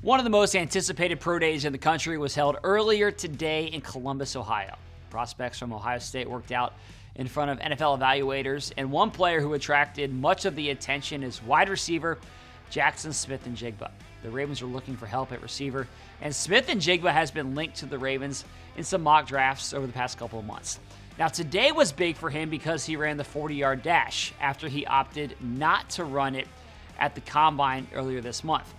One of the most anticipated pro days in the country was held earlier today in Columbus, Ohio. Prospects from Ohio State worked out in front of NFL evaluators, and one player who attracted much of the attention is wide receiver Jaxon Smith-Njigba. The Ravens are looking for help at receiver, and Smith-Njigba has been linked to the Ravens in some mock drafts over the past couple of months. Now, today was big for him because he ran the 40-yard dash after he opted not to run it at the Combine earlier this month.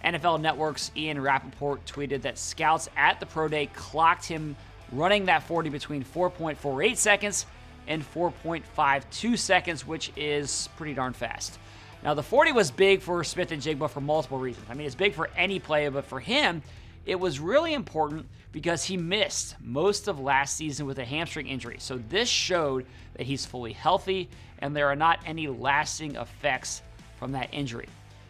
NFL Network's Ian Rappaport tweeted that scouts at the Pro Day clocked him running that 40 between 4.48 seconds and 4.52 seconds, which is pretty darn fast. Now, the 40 was big for Smith-Njigba for multiple reasons. I mean, it's big for any player, but for him, it was really important because he missed most of last season with a hamstring injury. So this showed that he's fully healthy and there are not any lasting effects from that injury.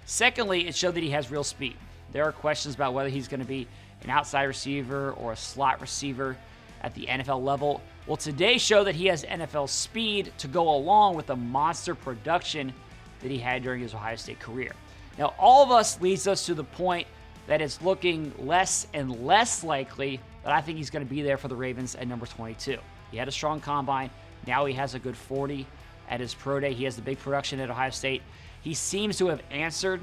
Secondly, it showed that he has real speed. There are questions about whether he's going to be an outside receiver or a slot receiver at the NFL level. Well, today showed that he has NFL speed to go along with the monster production that he had during his Ohio State career. Now, all of us leads us to the point that it's looking less and less likely that I think he's going to be there for the Ravens at number 22. He had a strong combine. Now he has a good 40 at his pro day. He has the big production at Ohio State. He seems to have answered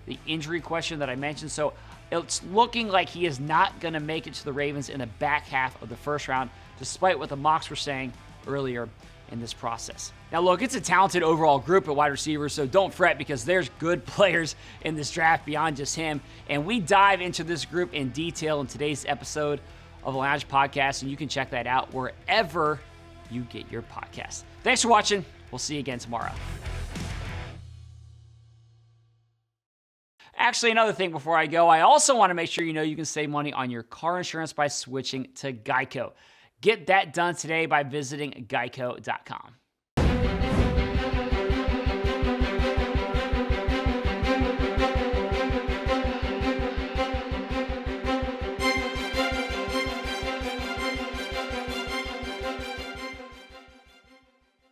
the injury question that I mentioned. So it's looking like he is not going to make it to the Ravens in the back half of the first round, despite what the mocks were saying earlier in this process. Now, look, it's a talented overall group at wide receiver, so don't fret because there's good players in this draft beyond just him. And we dive into this group in detail in today's episode of the Lounge Podcast, and you can check that out wherever you get your podcasts. Thanks for watching. We'll see you again tomorrow. Actually, another thing before I go, I also want to make sure you know you can save money on your car insurance by switching to Geico. Get that done today by visiting geico.com.